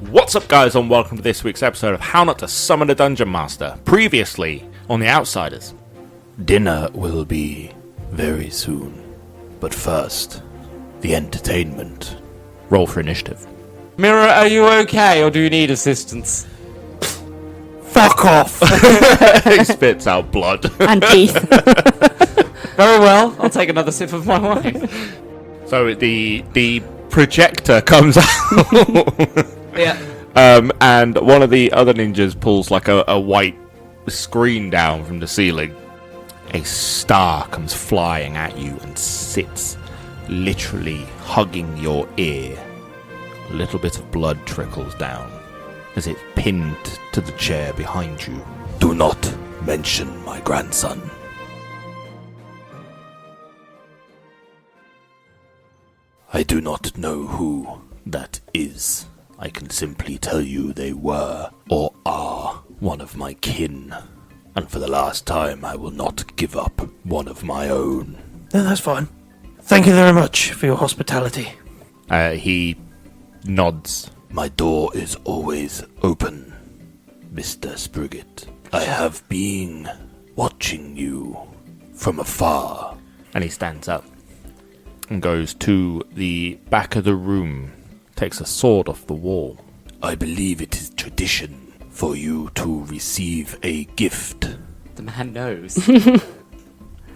What's up, guys, and welcome to this week's episode of How Not to Summon a Dungeon Master. Previously on The Outsiders. Dinner will be very soon, but first, the entertainment. Roll for initiative. Mirror, are you okay, or do you need assistance? Fuck off! He spits out blood. And teeth. Very well, I'll take another sip of my wine. So the projector comes out. Yeah. And one of the other ninjas pulls like a white screen down from the ceiling. A star comes flying at you and sits literally hugging your ear. A little bit of blood trickles down as it's pinned to the chair behind you. Do not mention my grandson. I do not know who that is. I can simply tell you they were, or are, one of my kin. And for the last time, I will not give up one of my own. No, that's fine. Thank you very much for your hospitality. He nods. My door is always open, Mr. Spriggot. I have been watching you from afar. And he stands up and goes to the back of the room, takes a sword off the wall. I believe it is tradition for you to receive a gift. The man knows.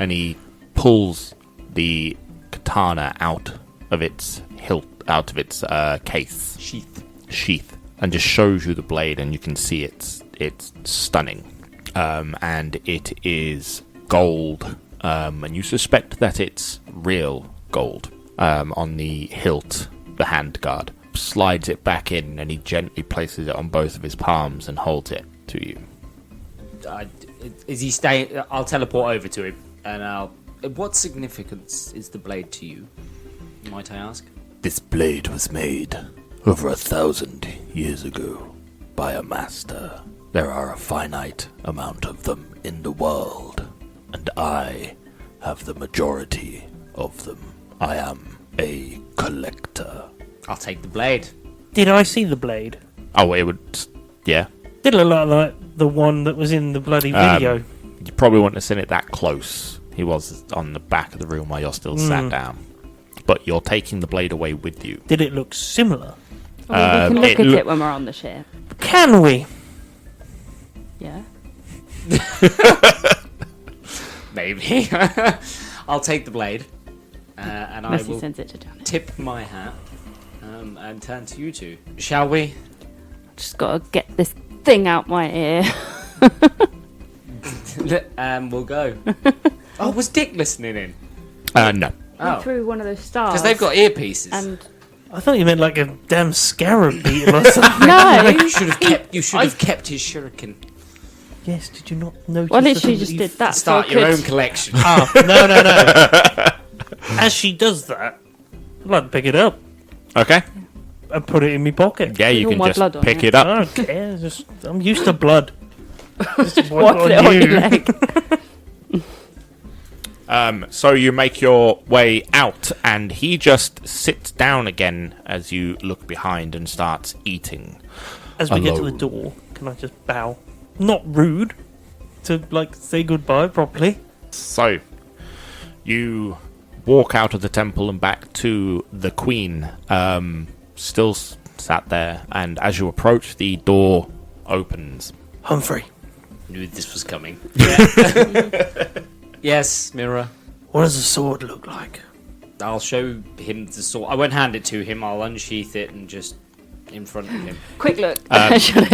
And he pulls the katana out of its hilt, out of its case. Sheath. And just shows you the blade, and you can see it's stunning. And it is gold. And you suspect that it's real gold. On the hilt, the handguard. Slides it back in, and he gently places it on both of his palms and holds it to you. Is he staying? I'll teleport over to him, and what significance is the blade to you, might I ask? This blade was made over 1,000 years ago by a master. There are a finite amount of them in the world, and I have the majority of them. I am a collector. I'll take the blade. Did I see the blade? Oh, it would... yeah. Did it look like the one that was in the bloody video? You probably wouldn't have seen it that close. He was on the back of the room while you're still sat down. But you're taking the blade away with you. Did it look similar? We can look at it when we're on the ship. Can we? Yeah. Maybe. I'll take the blade, and Messi I will sends it to Tawny. tip my hat and turn to you two. Shall we? Just gotta get this thing out my ear. We'll go. Oh, was Dick listening in? No. Oh, Through one of those stars. because they've got earpieces. And I thought you meant like a damn scarab beetle or something. no. You should have kept his shuriken. Yes, did you not notice? Well, the literally thing just that did that. Start so I your could- own collection. Oh, no. As she does that, I'd like to pick it up Okay. and put it in my pocket. Yeah, you all can my just blood on pick it. it I up. don't care. I'm used to blood. Just Wipe it on your leg. So you make your way out, and he just sits down again as you look behind and starts eating. As we get to the Alone. door, can I just bow? Not rude. To, say goodbye properly. So, you walk out of the temple and back to the queen, still sat there, and as you approach, the door opens. Humphrey, Knew this was coming. Yes, Mirror. what does the sword look like? I'll show him the sword. I won't hand it to him. I'll unsheath it and just in front of him. Quick look.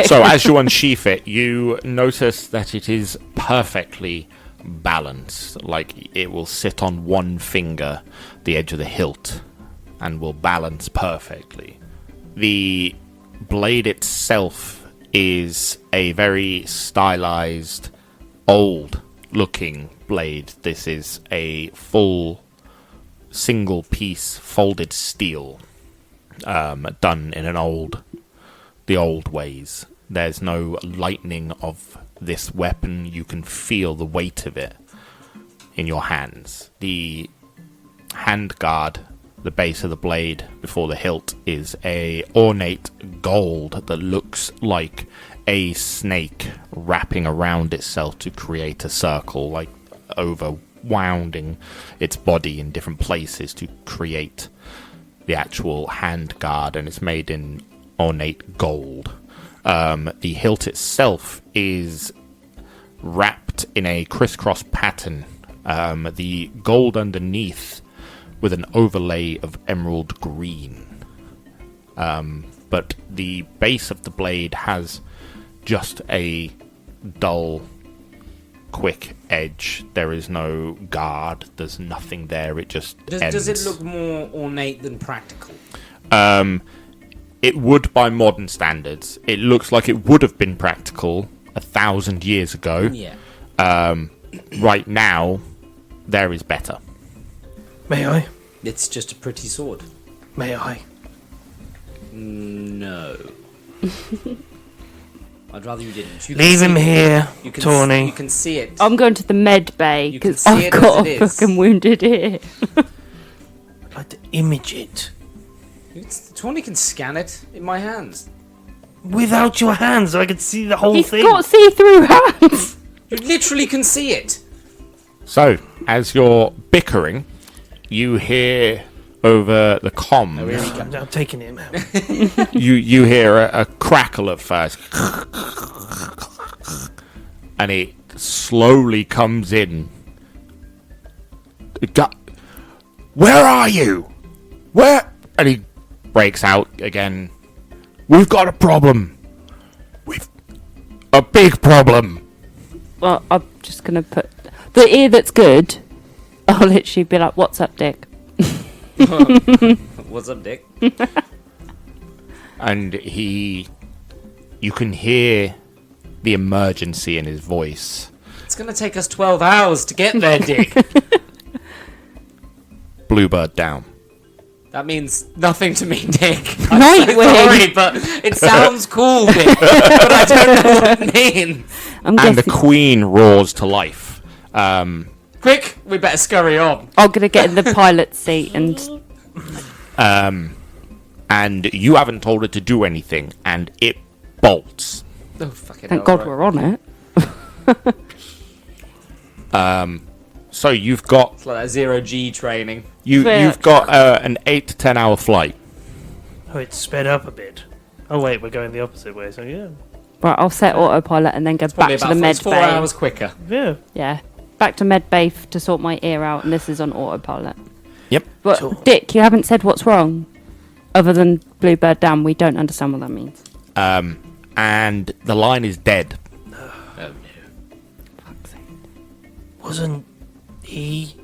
So as you unsheath it, you notice that it is perfectly balanced. Like, it will sit on one finger, the edge of the hilt, and will balance perfectly. The blade itself is a very stylized, old-looking blade. This is a full, single-piece folded steel. Done in the old ways. There's no lightning of this weapon. You can feel the weight of it in your hands. The handguard the base of the blade before the hilt is a ornate gold that looks like a snake wrapping around itself to create a circle, like overwounding its body in different places to create the actual hand guard, and it's made in ornate gold. The hilt itself is wrapped in a crisscross pattern, the gold underneath with an overlay of emerald green. But the base of the blade has just a dull, quick edge. There is no guard, there's nothing there, it just ends. Does it look more ornate than practical? It would by modern standards. It looks like it would have been practical 1,000 years ago. Yeah. Right now, there is better. May I? It's just a pretty sword. May I? No. I'd rather you didn't. You can Leave him see- here, You can Tawny. You can see it. I'm going to the med bay You can because see I've it as got it a is. fucking wounded ear. I'd like to image it. Tawny can scan it in my hands. Without your hands, I could see the whole He's thing. got see-through hands. You literally can see it. So, as you're bickering, you hear over the comms, Oh, here we go. I'm taking him out. you hear a crackle at first, and it slowly comes in. Where are you? Where? And he breaks out again. We've got a problem. We've a big problem. Well, I'm just going to put the ear that's good. I'll literally be like, "What's up, Dick?" What's up, Dick? And you can hear the emergency in his voice. It's gonna take us 12 hours to get there, Dick. Bluebird down. That means nothing to me, Dick. Nightwing. Sorry, but it sounds cool, Dick. But I don't know what it means. I'm And the guessing queen roars to life. Quick, we better scurry on. I'm going to get in the pilot seat and And you haven't told it to do anything, and it bolts. Oh, fucking thank hell, God right. we're on it. So you've got It's like that zero-G training. Fair. you've got an 8 to 10 hour flight. Oh, it's sped up a bit. Oh wait, we're going the opposite way. So yeah, Right, I'll set autopilot and then go Probably back to the about med 4 bay. hours quicker. yeah. Yeah, back to med bay to sort my ear out, and this is on autopilot. Yep. But Sure. Dick, you haven't said what's wrong, other than Bluebird down. We don't understand what that means. And the line is dead. Oh, no. Fuck's sake. Wasn't he?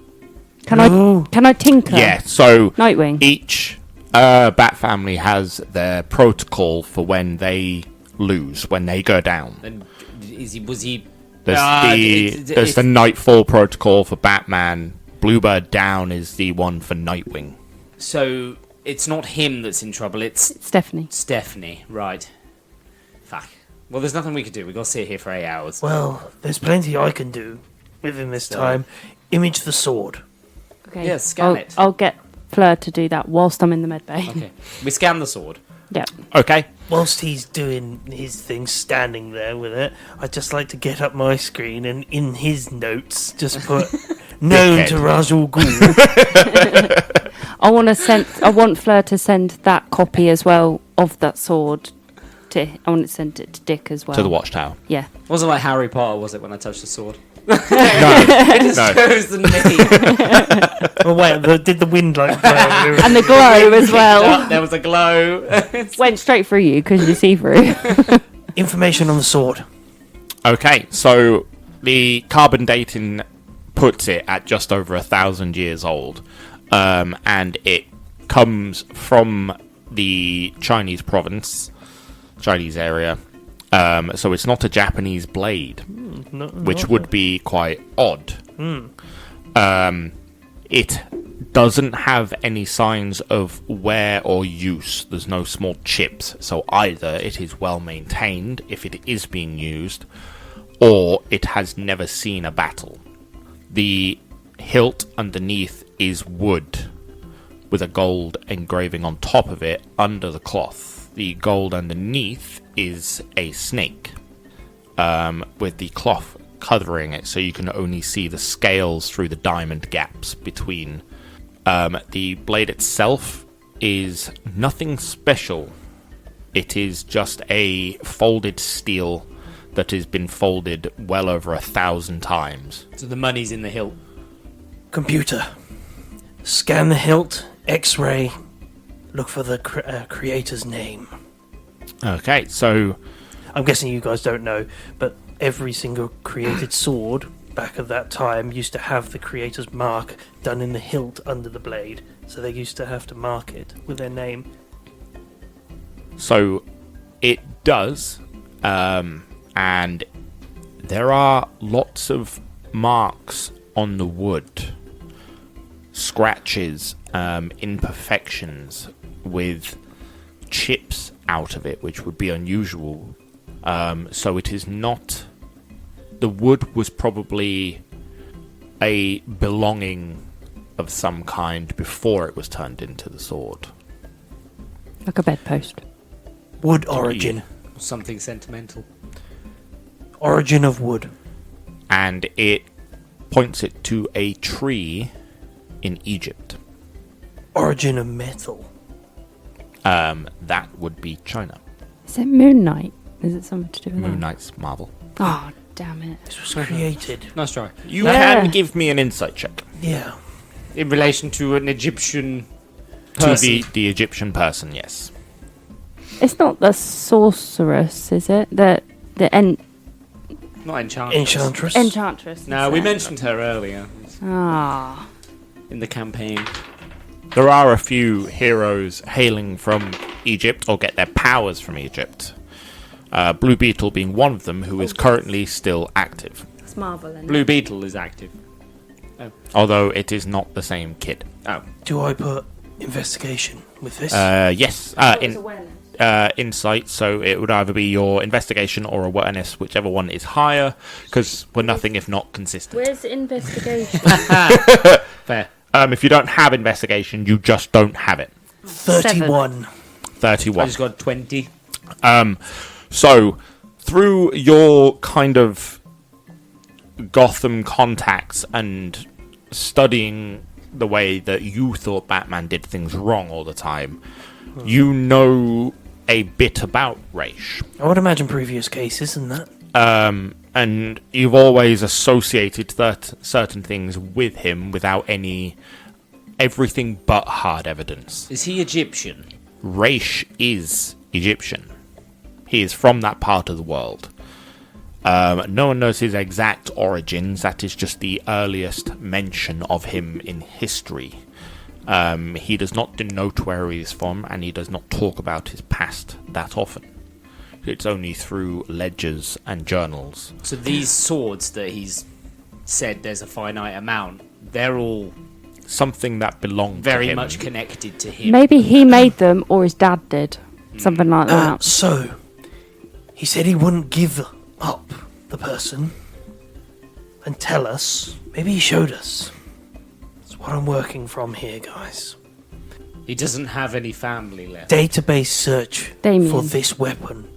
Can No. I tinker? Yeah. So Nightwing. each bat family has their protocol for when they lose, when they go down. And was he... There's it's the Nightfall protocol for Batman. Bluebird down is the one for Nightwing. So, it's not him that's in trouble, it's Stephanie. Stephanie. Right. Fuck. Well, there's nothing we could do. We've got to sit here for 8 hours. Well, there's plenty I can do within this time. Image the sword. Okay. Yeah, scan it. I'll get Fleur to do that whilst I'm in the med bay. Okay. We scan the sword. Yeah. Okay. Whilst he's doing his thing, standing there with it, I'd just like to get up my screen and in his notes just put known Dickhead. to Ra's al Ghul. I want Fleur to send that copy as well of that sword. I want to send it to Dick as well. To the Watchtower. Yeah. Wasn't like Harry Potter, was it, when I touched the sword? No. no. Chose the knee. Oh wait, did the wind like blow? And the glow as well. There was a glow. Went straight through you because you see through. Information on the sword. Okay, so the carbon dating puts it at just over 1,000 years old, and it comes from the Chinese province, Chinese area. So it's not a Japanese blade, which would be quite odd. It doesn't have any signs of wear or use. There's no small chips, so either it is well maintained if it is being used, or it has never seen a battle. The hilt underneath is wood, with a gold engraving on top of it under the cloth. The gold underneath is a snake, with the cloth covering it, so you can only see the scales through the diamond gaps between. The blade itself is nothing special. It is just a folded steel that has been folded well over 1,000 times. So the money's in the hilt. Computer, scan the hilt, X-ray, look for the creator's name. Okay, so I'm guessing you guys don't know, but every single created sword back at that time used to have the creator's mark done in the hilt under the blade, so they used to have to mark it with their name. So it does, and there are lots of marks on the wood, scratches, imperfections with chips out of it, which would be unusual. So it is not... The wood was probably a belonging of some kind before it was turned into the sword. Like a bedpost. Wood origin. Something sentimental. Origin of wood. And it points it to a tree in Egypt. Origin of metal. That would be China. Is it Moon Knight? Is it something to do with Moon that? Knight's Marvel. Oh, damn it. This was created. Nice try. You Yeah. can give me an insight check Yeah. In relation to an Egyptian to person. the Egyptian person, yes. It's not the sorceress, is it? The Not enchantress. Enchantress. enchantress. No, we mentioned her earlier Ah. in the campaign. There are a few heroes hailing from Egypt or get their powers from Egypt. Blue Beetle being one of them, who is currently still active. It's Marvel. Isn't Blue Beetle is active. Although it is not the same kid. Oh. Do I put investigation with this? Yes, insight, so it would either be your investigation or awareness, whichever one is higher, because we're nothing if not consistent. Where's investigation? Fair. If you don't have investigation, you just don't have it. 31. 31. I just got 20. So, through your kind of Gotham contacts and studying the way that you thought Batman did things wrong all the time, you know a bit about Raish. I would imagine previous cases and that. And you've always associated certain things with him without everything but hard evidence. Is he Egyptian? Raish is Egyptian. He is from that part of the world. No one knows his exact origins. That is just the earliest mention of him in history. He does not denote where he is from, and he does not talk about his past that often. It's only through ledgers and journals. So these swords that he's said there's a finite amount, they're all Something that belonged to very him. much connected to him. Maybe he made them or his dad did. Something like that. So, he said he wouldn't give up the person and tell us. Maybe he showed us. That's what I'm working from here, guys. He doesn't have any family left. Database search Damien. for this weapon.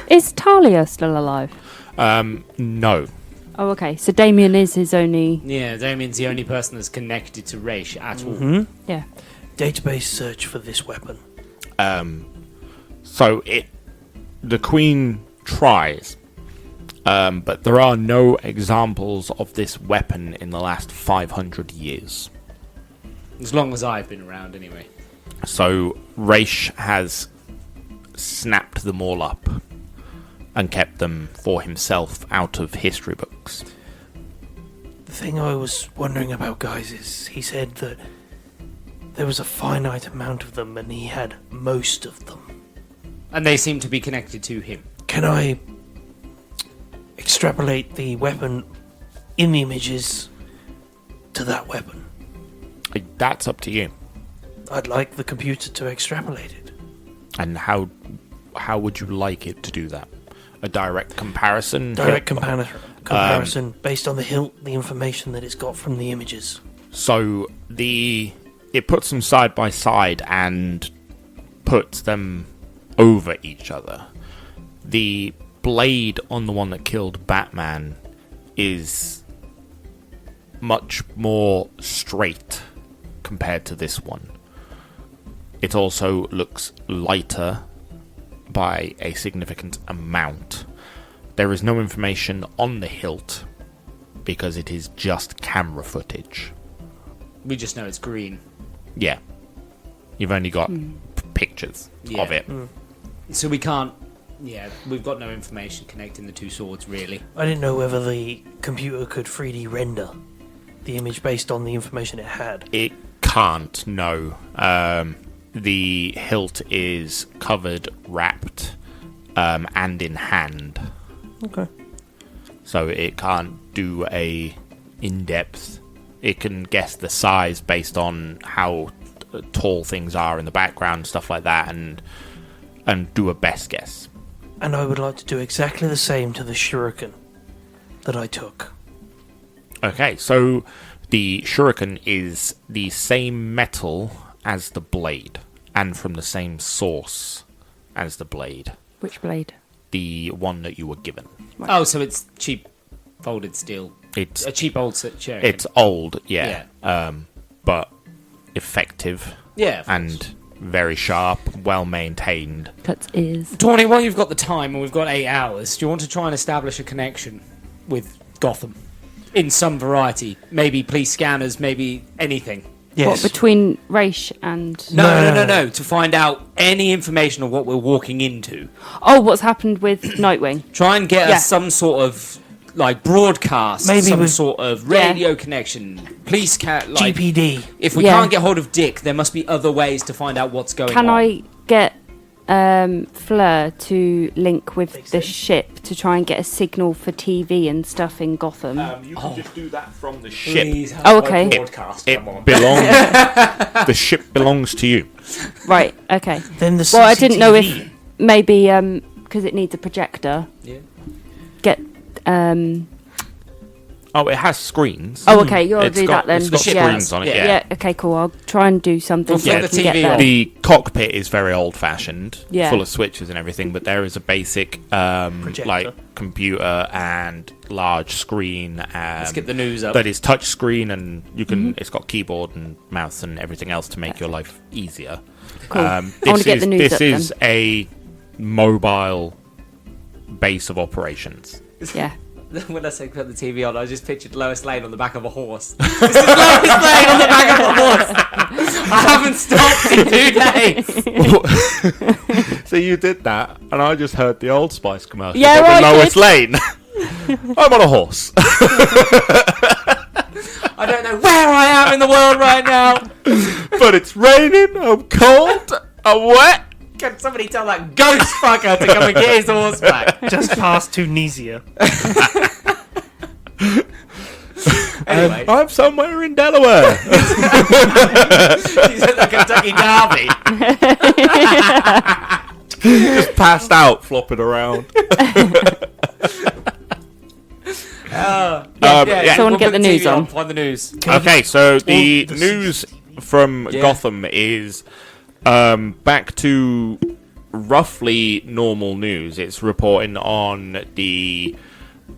Is Talia still alive? No. Oh, okay. So Damien is his only... Yeah, Damien's the only person that's connected to Raish at all. Yeah. Database search for this weapon. So the Queen tries, but there are no examples of this weapon in the last 500 years. As long as I've been around, anyway. So Raish has snapped them all up and kept them for himself out of history books. The thing I was wondering about, guys, is he said that there was a finite amount of them and he had most of them. And they seem to be connected to him. Can I extrapolate the weapon in the images to that weapon? That's up to you. I'd like the computer to extrapolate it. And how would you like it to do that? A direct comparison? Direct comparison based on the information that it's got from the images. So the it puts them side by side and puts them over each other. The blade on the one that killed Batman is much more straight compared to this one. It also looks lighter by a significant amount. There is no information on the hilt because it is just camera footage. We just know it's green. Yeah. You've only got pictures of it. So we can't... Yeah, we've got no information connecting the two swords, really. I didn't know whether the computer could 3D render the image based on the information it had. It can't, no. The hilt is covered, wrapped, and in hand. Okay. So it can't do a in-depth... It can guess the size based on how tall things are in the background, stuff like that, and do a best guess. And I would like to do exactly the same to the shuriken that I took. Okay, so the shuriken is the same metal as the blade, and from the same source as the blade. Which blade? The one that you were given. Right. Oh, so it's cheap folded steel. It's A cheap old shuriken. it's old, yeah. But effective Yeah, of course. and very sharp, well maintained. Cuts ears. Tawny, while you've got the time and we've got 8 hours, do you want to try and establish a connection with Gotham? In some variety. Maybe police scanners, maybe anything. Yes. What, between Raish and... No. To find out any information on what we're walking into. Oh, what's happened with Nightwing? Try and get Yeah. us some sort of like broadcast, Maybe some with- sort of radio connection. Police like GPD. if we Yeah. can't get hold of Dick, there must be other ways to find out what's going on. Can I get Fleur to link with the ship to try and get a signal for TV and stuff in Gotham? You can just do that from the ship. Please have Oh, my okay. broadcast, It come on. belongs. The ship belongs to you. Right, okay. Then the Well, I didn't know CCTV. if maybe, because it needs a projector, Yeah. get... Oh, it has screens. Oh, okay, you'll It's do got- that then. It's got Yeah. screens on it. Yeah. Yeah. Okay, cool. I'll try and do something We'll so flip I the can get TV there. on. The cockpit is very old-fashioned, Yeah. full of switches and everything, but there is a basic Projector. like computer and large screen Let's get the news up. that is touch screen, and you can. It's got keyboard and mouse and everything else to make your life easier. Cool. I This want to get is the news this up is a mobile base of operations. then. Yeah. When I said put the TV on, I just pictured Lois Lane on the back of a horse. This is Lois Lane on the back of a horse. I haven't stopped in 2 days. So you did that, and I just heard the Old Spice commercial. Yeah, but right, with Lois good. Lane. I'm on a horse. I don't know where I am in the world right now. But it's raining, I'm cold, I'm wet. Can somebody tell that ghost fucker to come and get his horse back? Just past Tunisia. Anyway, I'm somewhere in Delaware. he's at the Kentucky Derby. Just passed out, flopping around. Yeah, So I wanna we'll get put the news TV on. Find the news. Okay, so the the news from Yeah. Gotham is back to roughly normal news. It's reporting on the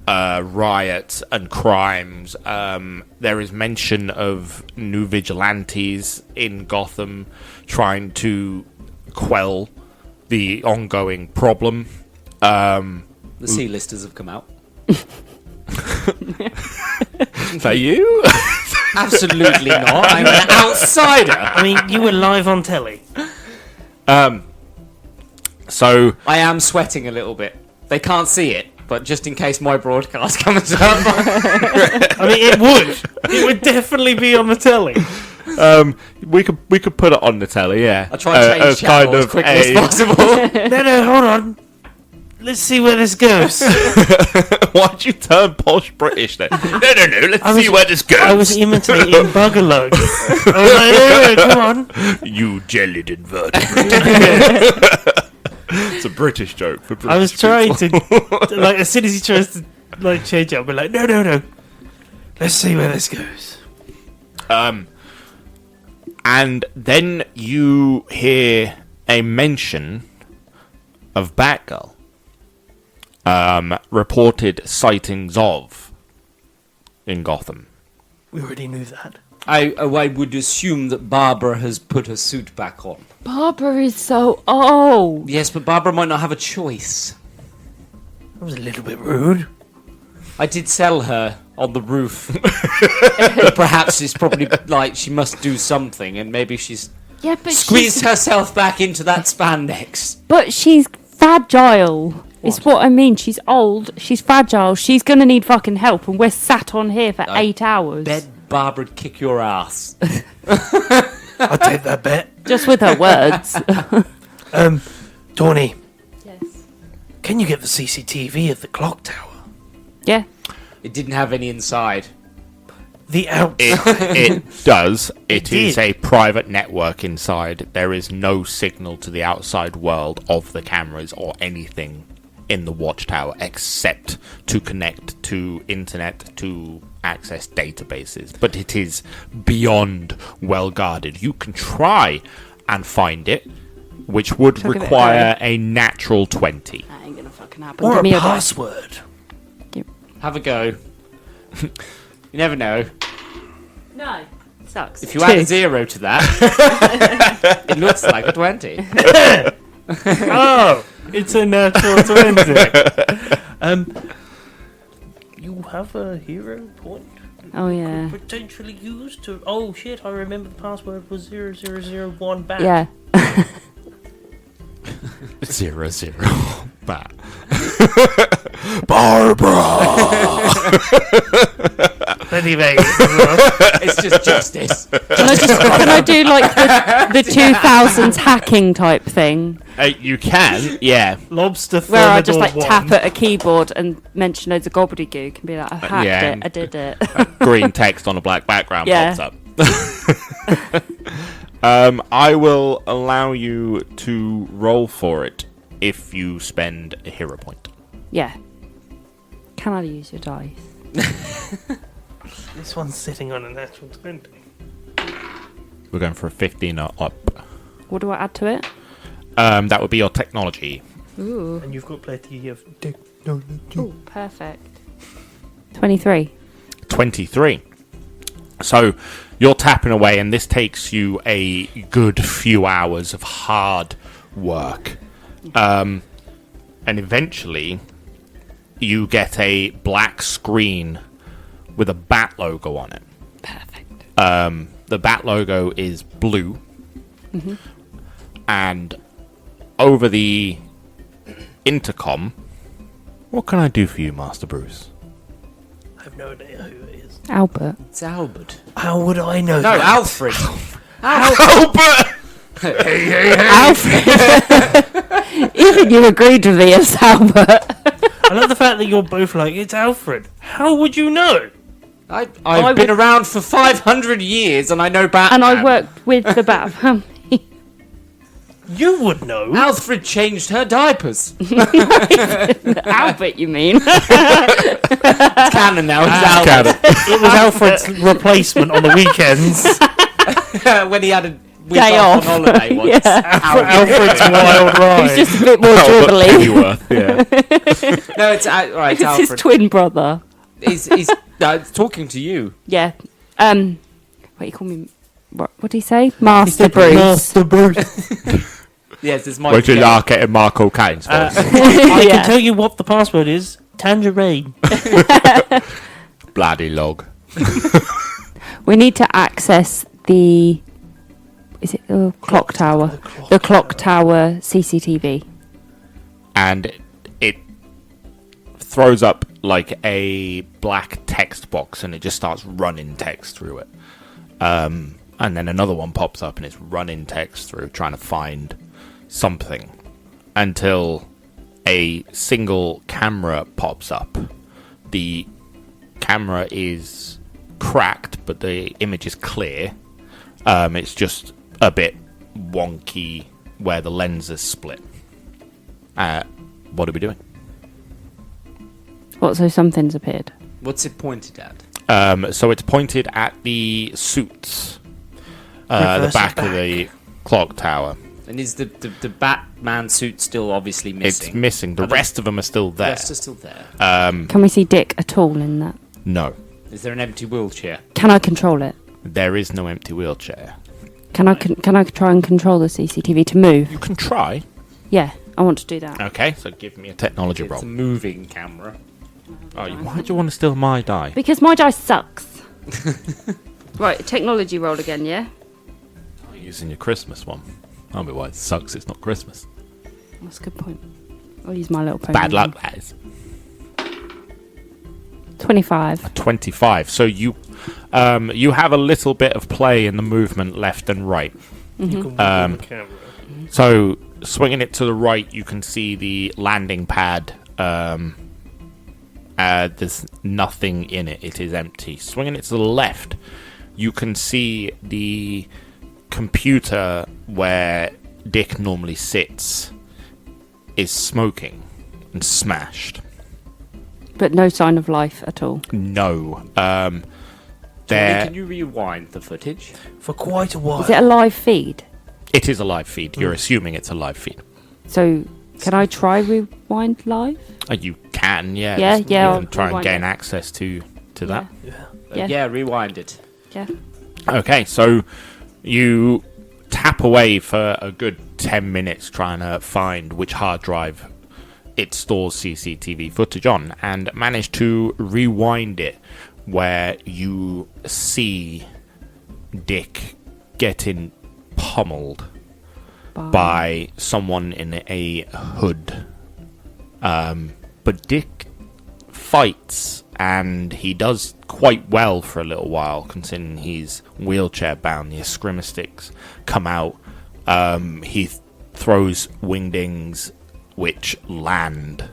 riots and crimes. There is mention of new vigilantes in Gotham trying to quell the ongoing problem. The C-listers have come out. Is that you? Absolutely not. I'm an outsider. I mean, you were live on telly. So I am sweating a little bit. They can't see it, but just in case my broadcast comes up, I mean, it would. It would definitely be on the telly. we could put it on the telly, yeah. I'll try and change channel as quickly as possible. No, hold on. Let's see where this goes. Why'd you turn posh British then? No, let's I was- see where this goes. I was imitating Buggerlug. I was like, no, come on. You jellied inverted. It's a British joke for British I was trying people. to, like, as soon as he tries to, like, change it, I'll be like, no. Let's see where this goes. And then you hear a mention of Batgirl. Reported sightings of in Gotham. We already knew that. I would assume that Barbara has put her suit back on. Barbara is so old. Yes, but Barbara might not have a choice. That was a little bit rude. I did sell her on the roof. Perhaps it's probably like she must do something, and maybe she's Yeah, but squeezed herself back into that spandex. But she's fragile. It's what I mean. She's old. She's fragile. She's gonna need fucking help, and we're sat on here for 8 hours. Bet Barbara kick your ass. I'll take that bet. Just with her words. Tawny, Yes. can you get the CCTV at the clock tower? Yeah. It didn't have any inside. The outside. It does. It is did. a private network inside. There is no signal to the outside world of the cameras or anything in the watchtower except to connect to internet to access databases. But it is beyond well guarded. You can try and find it, which would Shall I give it a require a natural 20. That ain't gonna fucking happen. Or Give a me a password. Have a go. You never know. No. Sucks. If you add a 0 to that, it looks like a 20. Oh, it's a natural 20. You have a hero point? Oh yeah. Potentially used to. Oh shit! I remember the password was 0001 back. Yeah. 0, 0. Bat. Barbara! Plenty Vegas as well. It's just justice. Can I do like the 2000s hacking type thing, You can, yeah. Lobster where I just Thermidor like wand. tap at a keyboard and mention loads of gobbledygook and be like, I hacked Yeah. it, I did it. Green text on a black background Yeah. pops up. I will allow you to roll for it if you spend a hero point. Yeah. Can I use your dice? This one's sitting on a natural 20. We're going for a 15 or up. What do I add to it? That would be your technology. Ooh. And you've got plenty of technology. Ooh, perfect. 23. 23. So you're tapping away, and this takes you a good few hours of hard work. And eventually, you get a black screen with a bat logo on it. Perfect. The bat logo is blue. And over the intercom, what can I do for you, Master Bruce? I have no idea who it is. Albert. It's Albert. How would I know No, that? Alfred. Albert! Alfred! Even you agreed with me as Albert. I love the fact that you're both like, it's Alfred. How would you know? I've been around for 500 years and I know Batman. And I worked with the Bat family. You would know. Alfred changed her diapers. Albert, you mean? It's canon now. It's Albert. It was Alfred's replacement on the weekends. When he had a week Day off off. on holiday once. Yeah. Alfred's wild ride. He's just a bit more Albert dribbly. Pennyworth, yeah. No, it's right. It's It's his Alfred. twin brother. He's talking to you. Yeah. What do you call me? What did he say? Master Bruce. Master Bruce. Yes, it's my. Which is arcade Marco Kane's voice. I Yeah. can tell you what the password is. Tangerine. Bloody log. We need to access the. Is it the clock tower? The clock tower CCTV. And it throws up like a black text box, and it just starts running text through it. And then another one pops up, and it's running text through, trying to find something, until a single camera pops up. The camera is cracked, but the image is clear. It's just a bit wonky where the lens is split. What are we doing? What? So something's appeared. What's it pointed at? So it's pointed at the suits. the Reverse back it of the clock tower. And is the Batman suit still obviously missing? It's missing. The rest of them are still The there. rest are still there. Can we see Dick at all in that? No, Is there an empty wheelchair? Can I control it? there is no empty wheelchair. Can I try and control the CCTV to move? You can try. Yeah, I want to do that. Okay, so give me a technology It's roll. a moving camera. Why do you want to steal my die? Because my dice sucks. Right, technology roll again, yeah? You're using your Christmas one. That'll be why it sucks. It's not Christmas. That's a good point. I'll use my little pony. Bad luck, that is. 25. 25. So you have a little bit of play in the movement left and right. You can wiggle the camera. So swinging it to the right, you can see the landing pad. There's nothing in it. It is empty. Swinging it to the left, you can see the computer where Dick normally sits is smoking and smashed. But no sign of life at all. No. Johnny, There. can you rewind the footage? For quite a while. Is it a live feed? It is a live feed. You're assuming it's a live feed. So, can I try rewind live? You can, yeah. Yeah, You yeah, can try and rewind gain it. access to that. Yeah. Yeah, rewind it. Yeah. Okay, so you tap away for a good 10 minutes trying to find which hard drive it stores CCTV footage on, and manage to rewind it where you see Dick getting pummeled by someone in a hood. But Dick fights, and he does quite well for a little while, considering he's wheelchair bound. The escrima come out. He throws wingdings, which land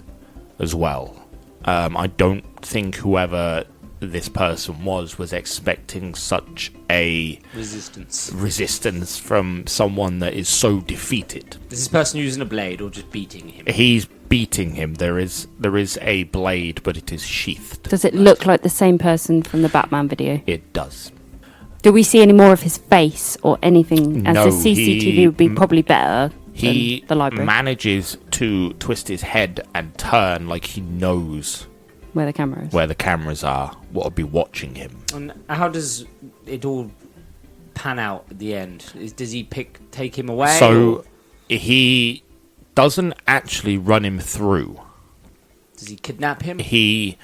as well. I don't think whoever this person was expecting such a resistance from someone that is so defeated. Is this person using a blade or just beating him? He's beating him. There is a blade, but it is sheathed. Does it look like the same person from the Batman video? It does. Do we see any more of his face or anything? As No, the CCTV would be probably better He than the library, manages to twist his head and turn like he knows where the camera is. where the cameras are, what will be watching him. And how does it all pan out at the end? Does he take him away? So or he doesn't actually run him through. does he kidnap him? He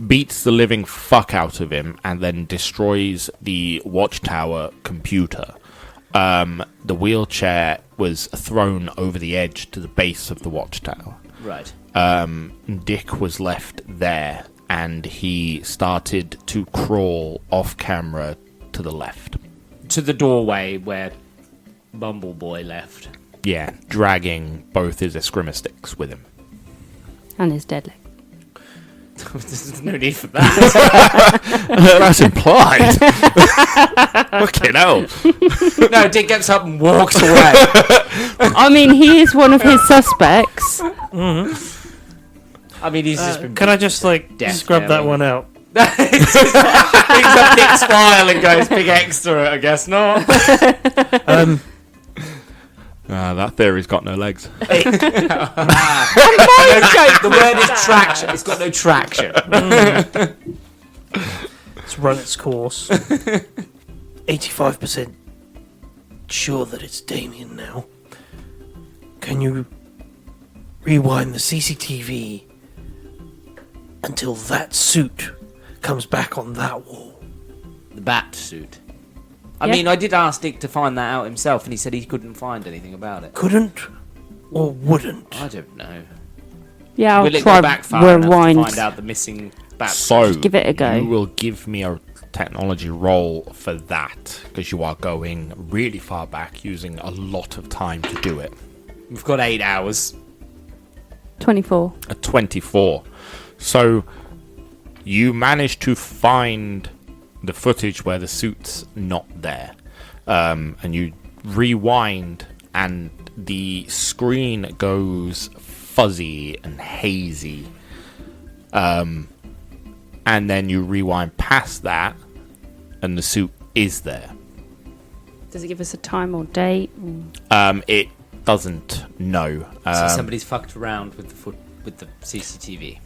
beats the living fuck out of him and then destroys the watchtower computer. The wheelchair was thrown over the edge to the base of the watchtower. Right. Dick was left there, and he started to crawl off camera to the left. To the doorway where Bumbleboy left. Yeah, dragging both his escrima with him. And his dead leg. There's no need for that. That's implied. Fucking hell. No, Dick gets up and walks away. I mean, he is one of his suspects. I mean, he's just been... Can I just Death scrub that Valley. one out? Picks up Dick's file and goes, big extra, I guess not. That theory's got no legs. The word is traction. It's got no traction. It's run its course. 85% sure that it's Damien now. Can you rewind the CCTV until that suit comes back on that wall? The bat suit. I Yeah. mean, I did ask Dick to find that out himself, and he said he couldn't find anything about it. Couldn't or wouldn't? I don't know. Yeah, I'll Will it try go back far enough to rewind. find out the missing bat So, suit? give it a go. You will give me a technology roll for that, because you are going really far back, using a lot of time to do it. We've got 8 hours. 24. A 24. So, you manage to find the footage where the suit's not there. And you rewind, and the screen goes fuzzy and hazy. And then you rewind past that, and the suit is there. Does it give us a time or date? It doesn't know. So somebody's fucked around with the CCTV.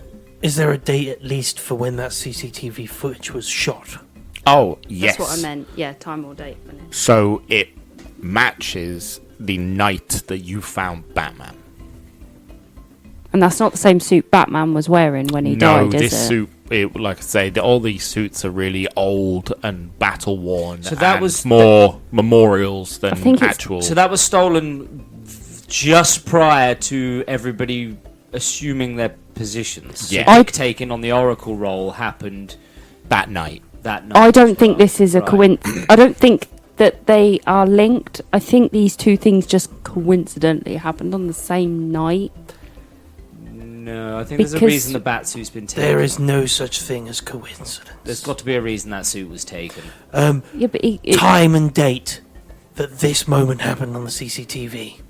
Is there a date at least for when that CCTV footage was shot? Oh, yes. That's what I meant. Yeah, time or date. So it matches the night that you found Batman. And that's not the same suit Batman was wearing when he No, died, is this it? suit, like I say, all these suits are really old and battle worn. So that and was more memorials I than think it's- actual. So that was stolen just prior to everybody assuming their positions. Yeah. So Dick taking on the Oracle role happened that night. that night. I don't think this is a Right. coincidence. I don't think that they are linked. I think these two things just coincidentally happened on the same night. No, I think there's a Because- reason the bat suit's been taken. There is no such thing as coincidence. There's got to be a reason that suit was taken. Yeah, but Time and date that this moment happened on the CCTV.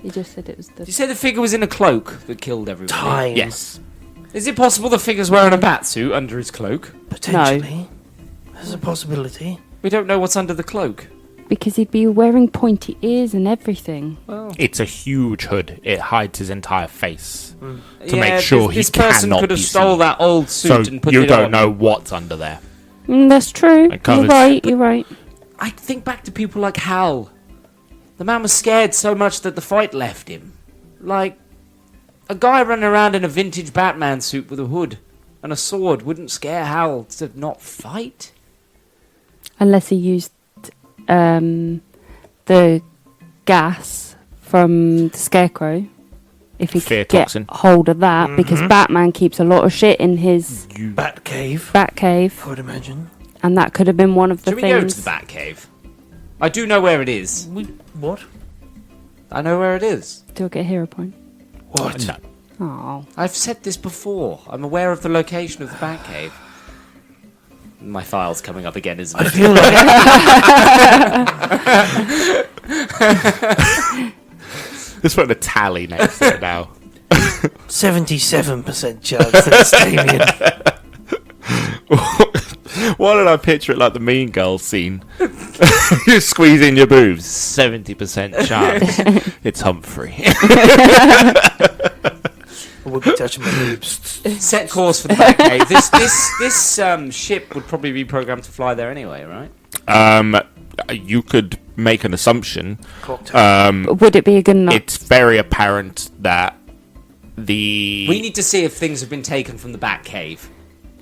he just said it was Did you the. say the figure was in a cloak that killed everybody? Time. Yes. Is it possible the figure's wearing a bat suit under his cloak? Potentially. There's a possibility. We don't know what's under the cloak. Because he'd be wearing pointy ears and everything. Well, It's a huge hood. It hides his entire face. To yeah, make sure this he person cannot could have be stole seen. that old suit So and put you it don't on. know what's under there. That's true. It You're covers- right. You're right. I think back to people like Hal. The man was scared so much that the fight left him. Like, a guy running around in a vintage Batman suit with a hood and a sword wouldn't scare Hal to not fight. Unless he used the gas from the Scarecrow. If he Fear could get toxin. hold of that, because Batman keeps a lot of shit in his Batcave, Batcave, I would imagine. and that could have been one of the Should we go to things. the Batcave? I do know where it is. What? I know where it is. Do I get a hero point? What? No. Oh, I've said this before. I'm aware of the location of the Batcave. My file's coming up again, isn't I it? feel like Let's put a tally next to it now. 77% chance that it's Damien. Why did I picture it like the Mean Girls scene? You squeeze in your boobs. 70% chance. It's Humphrey. I would be touching my boobs. Set course for the Batcave. This ship would probably be programmed to fly there anyway, right? You could make an assumption. Clock tower. would it be a good enough? It's very apparent that the We need to see if things have been taken from the Batcave.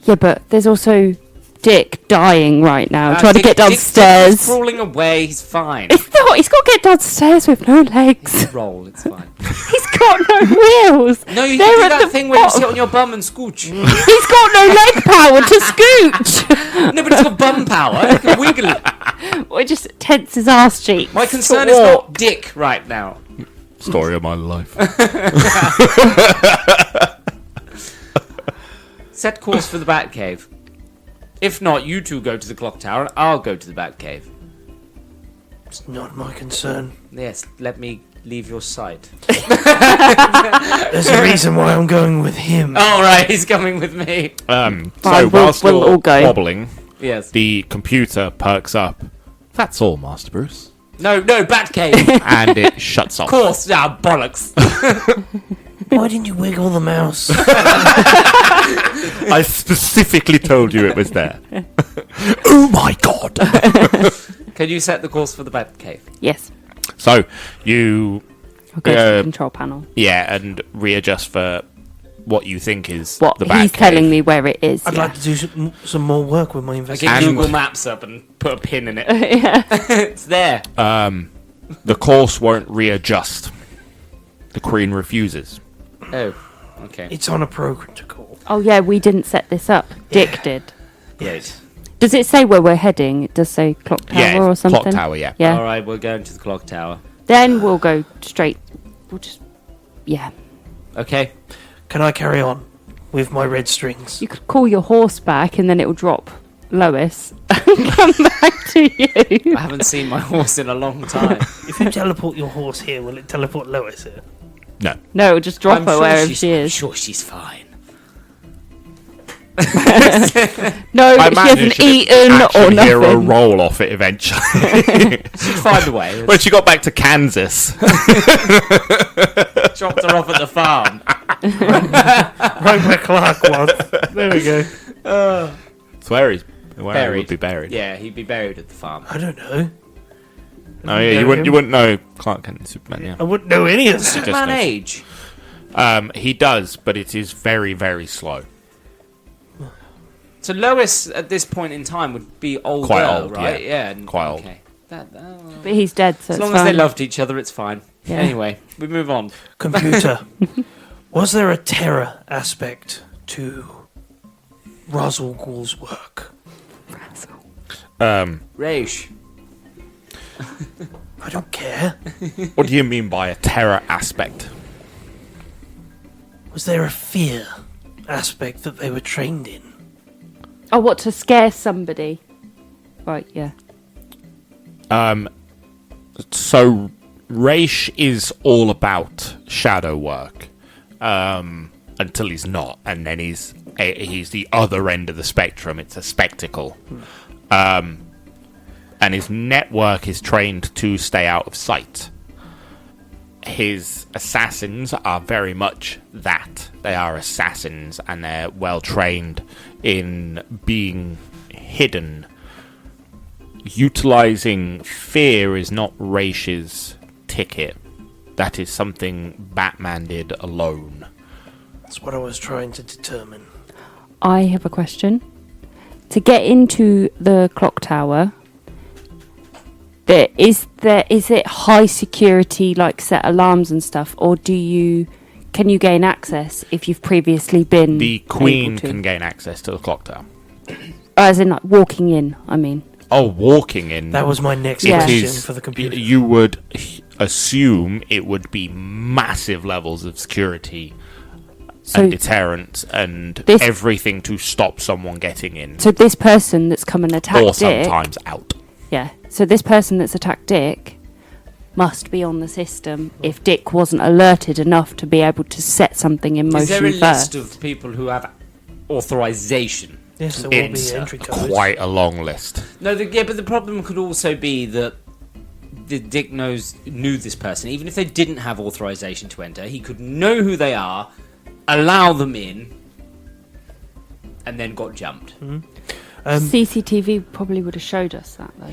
Yeah, but there's also Dick dying right now, trying to Dick- get Dick- downstairs. Dick's crawling away. He's fine. It's not. He's got to get downstairs with no legs. Roll. It's fine. He's got no wheels. No, you They're can do at that the thing where you bottom. sit on your bum and scooch. He's got no leg power to scooch. No, but it's got bum power. It can wiggle. Or just tense his ass cheeks. My to concern is walk. not Dick right now. story of my life. Set course for the Batcave. If not, you two go to the clock tower and I'll go to the Batcave. It's not my concern. Yes, let me leave your sight. There's a reason why I'm going with him. All right, he's coming with me. Fine, So whilst we'll you're all go. wobbling, Yes. the computer perks up. That's all, Master Bruce. No, Batcave. And it shuts off. Of course, bollocks. Why didn't you wiggle the mouse? I specifically told you it was there. Oh my god! Can you set the course for the Batcave? Yes. So you, I'll go to the control panel. and readjust for what you think is What the he's Batcave. telling me where it is. I'd yeah. like to do some more work with my I investigation. get And- Google Maps up and put a pin in it. Yeah. It's there. The course won't readjust. The Queen refuses. Oh, okay. It's on a program to call. Oh yeah, we didn't set this up. Dick did. Great. Does it say where we're heading? It does say clock tower Yeah, or something. clock tower, yeah. Yeah. All right, we're going to the clock tower. Then we'll go straight. We'll just. Yeah. Okay. Can I carry on with my red strings? You could call your horse back, and then it will drop Lois and come back to you. I haven't seen my horse in a long time. If you teleport your horse here, will it teleport Lois here? No. No, it'll just drop I'm her sure wherever she's- she I'm is. sure she's fine. No, I she hasn't eaten or actually hear a nothing. roll off it eventually. She'd find a way. When she got back to Kansas. Dropped her off at the farm. Right where Clark was. There we go. It's where he would Buried. be buried. Yeah, he'd be buried at the farm. I don't know. Oh yeah, you wouldn't know Clark Kent and Superman. Yeah. I wouldn't know any of that. Superman knows. age. He does, but it is very, very slow. So Lois at this point in time would be older, Quite old, right? yeah. and- Quite old. okay. But he's dead, so As it's long fine. as they loved each other, it's fine. Yeah. Anyway, we move on. Computer, was there a terror aspect to Ra's al Ghul's work? Raish. I don't care. What do you mean by a terror aspect? Was there a fear aspect that they were trained in? Oh, what, to scare somebody? Right, yeah. So Raish is all about shadow work until he's not, and then he's the other end of the spectrum. It's a spectacle, and his network is trained to stay out of sight. His assassins are very much that. They are assassins, and they're well trained in being hidden. Utilizing fear is not Raish's ticket. That is something Batman did alone. That's what I was trying to determine. I have a question. To get into the clock tower, is it high security, like set alarms and stuff, or can you gain access if you've previously been? The Queen able to? can gain access to the clock tower. As in, like walking in. I mean, Oh, walking in. That was my next Yeah. question is- for the computer. You would assume it would be massive levels of security So- and deterrent and This- everything to stop someone getting in. so this person that's come and attacked Or Dick. sometimes out. Yeah. So this person that's attacked Dick must be on the system if Dick wasn't alerted enough to be able to set something in Is there motion a first. list of people who have authorization? Yes, there will It's be entry codes. quite a long list. No, but the problem could also be that Dick knew this person. Even if they didn't have authorization to enter, he could know who they are, allow them in, and then got jumped. CCTV probably would have showed us that though.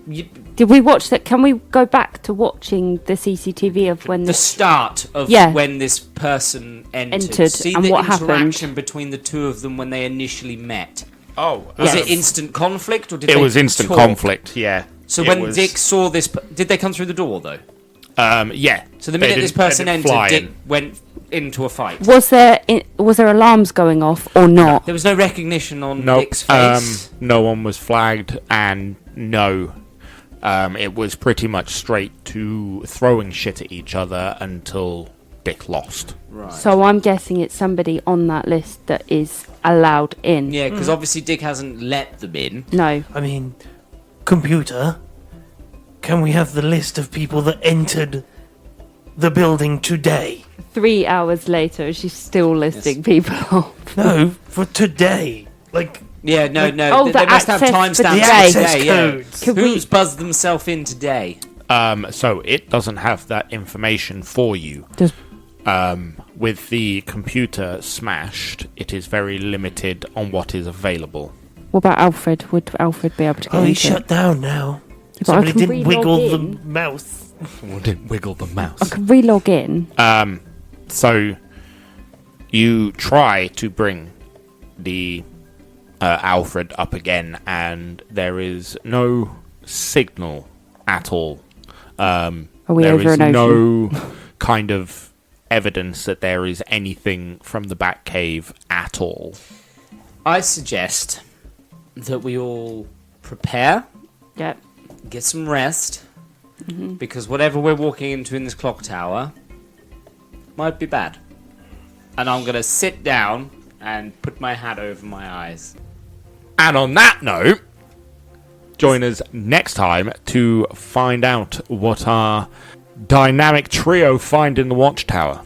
You, Did we watch that? Can we go back to watching the CCTV of when the this? start of Yeah. when this person entered. See and the what happened. interaction between the two of them when they initially met. Oh, Was Yes. it instant conflict or did it they was instant talk? conflict, yeah. So It when was- Dick saw this, did they come through the door though? Yeah. So the They minute didn't- this person they didn't entered, fly Dick in. went into a fight. Was there alarms going off or not? There was no recognition on Nope. Dick's face. No one was flagged, and no. It was pretty much straight to throwing shit at each other until Dick lost. Right. So I'm guessing it's somebody on that list that is allowed in. Yeah, because obviously Dick hasn't let them in. No. I mean, computer, can we have the list of people that entered the building today? 3 hours later, she's still listing people off. No, for today. Like, Yeah, no. Oh, they the must have access for timestamps today. for Access today. Yeah. codes. Could Who's we- buzzed themselves in today? So it doesn't have that information for you. Does- With the computer smashed, it is very limited on what is available. What about Alfred? Would Alfred be able to get oh, into he's it? shut down now. But I Somebody can didn't re-log wiggle the in. mouse. Didn't wiggle the I mouse. can re-log in. So you try to bring the Alfred up again, and there is no signal at all. Are we There over is an ocean? no kind of evidence that there is anything from the Batcave at all. I suggest that we all prepare, Yep. get some rest, because whatever we're walking into in this clock tower might be bad. And I'm going to sit down and put my hat over my eyes. And on that note, join us next time to find out what our dynamic trio find in the watchtower.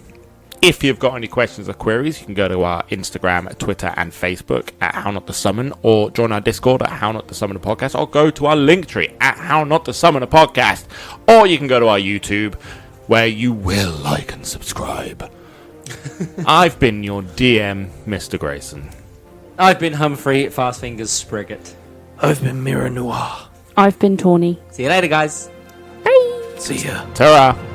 If you've got any questions or queries, you can go to our Instagram, Twitter, and Facebook at How Not to Summon, or join our Discord at How Not to Summon a Podcast, or go to our Linktree at How Not to Summon a Podcast, or you can go to our YouTube, where you will like and subscribe. I've been your DM, Mr. Grayson. I've been Humphrey, Fast Fingers Spriggot. I've been Noir. I've been Tawny. See you later, guys. Bye. See ya. Ta-ra!